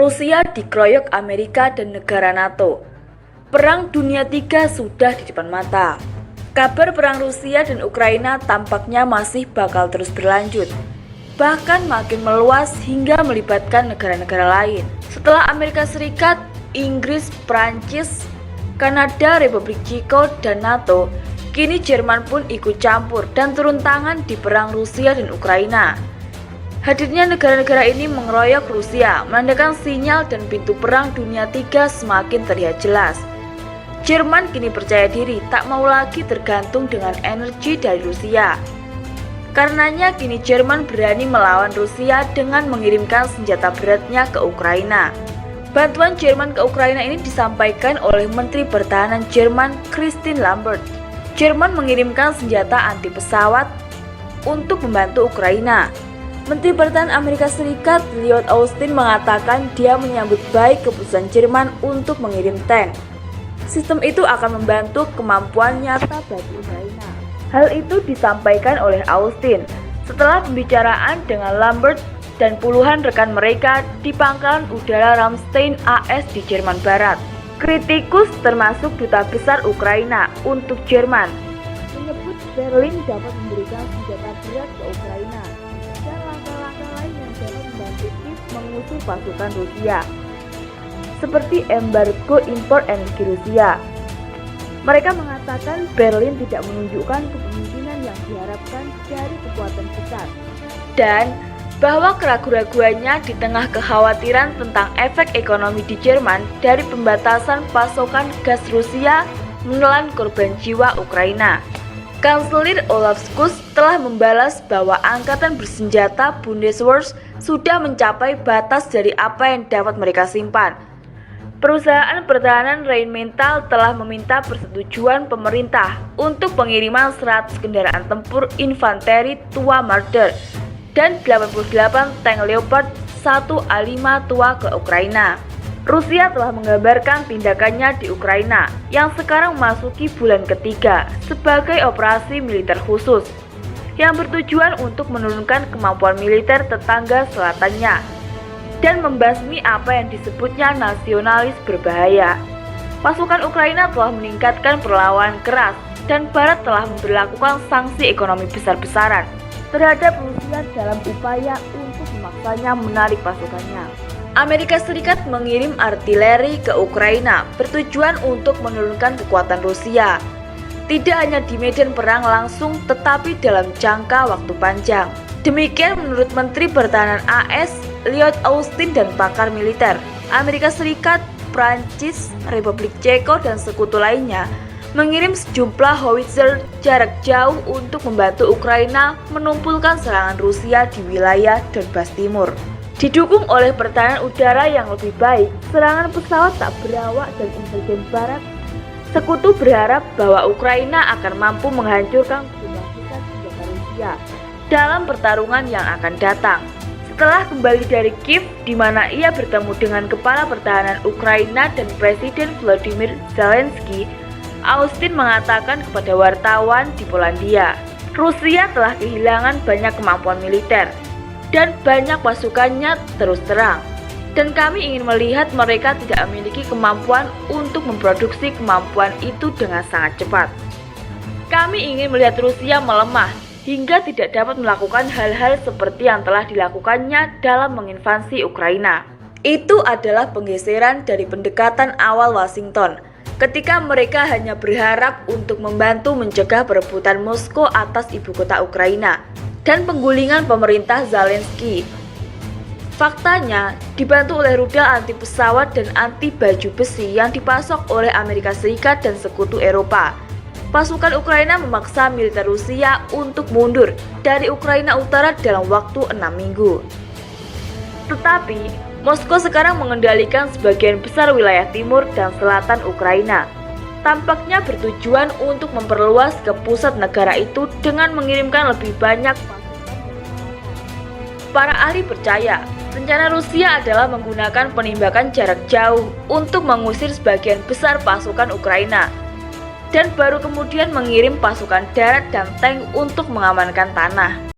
Rusia dikeroyok Amerika dan negara NATO. Perang Dunia III sudah di depan mata. Kabar perang Rusia dan Ukraina tampaknya masih bakal terus berlanjut, bahkan makin meluas hingga melibatkan negara-negara lain. Setelah Amerika Serikat, Inggris, Prancis, Kanada, Republik Ceko, dan NATO, kini Jerman pun ikut campur dan turun tangan di perang Rusia dan Ukraina. Hadirnya negara-negara ini mengeroyok Rusia, menandakan sinyal dan pintu perang dunia III semakin terlihat jelas. Jerman kini percaya diri, tak mau lagi tergantung dengan energi dari Rusia. Karenanya kini Jerman berani melawan Rusia dengan mengirimkan senjata beratnya ke Ukraina. Bantuan Jerman ke Ukraina ini disampaikan oleh Menteri Pertahanan Jerman Christine Lambert. Jerman mengirimkan senjata anti pesawat untuk membantu Ukraina. Menteri Pertahanan Amerika Serikat Lloyd Austin mengatakan dia menyambut baik keputusan Jerman untuk mengirim tank. Sistem itu akan membantu kemampuan nyata bagi Ukraina. Hal itu disampaikan oleh Austin setelah pembicaraan dengan Lambert dan puluhan rekan mereka di pangkalan udara Ramstein AS di Jerman Barat. Kritikus termasuk Duta Besar Ukraina untuk Jerman menyebut Berlin dapat memberikan senjata berat ke Ukraina dan langkah-langkah lain yang dapat membantu Kiev mengusir pasukan Rusia, seperti embargo impor energi Rusia. Mereka mengatakan Berlin tidak menunjukkan kepemimpinan yang diharapkan dari kekuatan besar, dan bahwa keraguan-raguannya di tengah kekhawatiran tentang efek ekonomi di Jerman dari pembatasan pasokan gas Rusia menelan korban jiwa Ukraina. Kanselir Olaf Scholz telah membalas bahwa angkatan bersenjata Bundeswehr sudah mencapai batas dari apa yang dapat mereka simpan. Perusahaan pertahanan Rheinmetall telah meminta persetujuan pemerintah untuk pengiriman 100 kendaraan tempur infanteri tua Marder dan 88 tank Leopard 1A5 tua ke Ukraina. Rusia telah menggambarkan tindakannya di Ukraina yang sekarang memasuki bulan ketiga sebagai operasi militer khusus yang bertujuan untuk menurunkan kemampuan militer tetangga selatannya dan membasmi apa yang disebutnya nasionalis berbahaya. Pasukan Ukraina telah meningkatkan perlawanan keras dan Barat telah memberlakukan sanksi ekonomi besar-besaran terhadap Rusia dalam upaya untuk memaksanya menarik pasukannya. Amerika Serikat mengirim artileri ke Ukraina bertujuan untuk menurunkan kekuatan Rusia, tidak hanya di medan perang langsung tetapi dalam jangka waktu panjang. Demikian menurut Menteri Pertahanan AS Lloyd Austin dan pakar militer. Amerika Serikat, Prancis, Republik Ceko, dan sekutu lainnya mengirim sejumlah howitzer jarak jauh untuk membantu Ukraina menumpulkan serangan Rusia di wilayah Donbas Timur. Didukung oleh pertahanan udara yang lebih baik, serangan pesawat tak berawak dan intelijen Barat, sekutu berharap bahwa Ukraina akan mampu menghancurkan sejumlah besar senjata Rusia dalam pertarungan yang akan datang. Setelah kembali dari Kiev, di mana ia bertemu dengan Kepala Pertahanan Ukraina dan Presiden Volodymyr Zelensky, Austin mengatakan kepada wartawan di Polandia, Rusia telah kehilangan banyak kemampuan militer dan banyak pasukannya terus terang, dan kami ingin melihat mereka tidak memiliki kemampuan untuk memproduksi kemampuan itu dengan sangat cepat. Kami ingin melihat Rusia melemah hingga tidak dapat melakukan hal-hal seperti yang telah dilakukannya dalam menginvasi Ukraina. Itu adalah penggeseran dari pendekatan awal Washington, ketika mereka hanya berharap untuk membantu mencegah perebutan Moskow atas ibu kota Ukraina dan penggulingan pemerintah Zelensky. Faktanya, dibantu oleh rudal anti pesawat dan anti baju besi yang dipasok oleh Amerika Serikat dan sekutu Eropa. pasukan Ukraina memaksa militer Rusia untuk mundur dari Ukraina Utara dalam waktu 6 minggu. Tetapi, Moskow sekarang mengendalikan sebagian besar wilayah timur dan selatan Ukraina. Tampaknya bertujuan untuk memperluas ke pusat negara itu dengan mengirimkan lebih banyak pasukan. Para ahli percaya, rencana Rusia adalah menggunakan penembakan jarak jauh untuk mengusir sebagian besar pasukan Ukraina, dan baru kemudian mengirim pasukan darat dan tank untuk mengamankan tanah.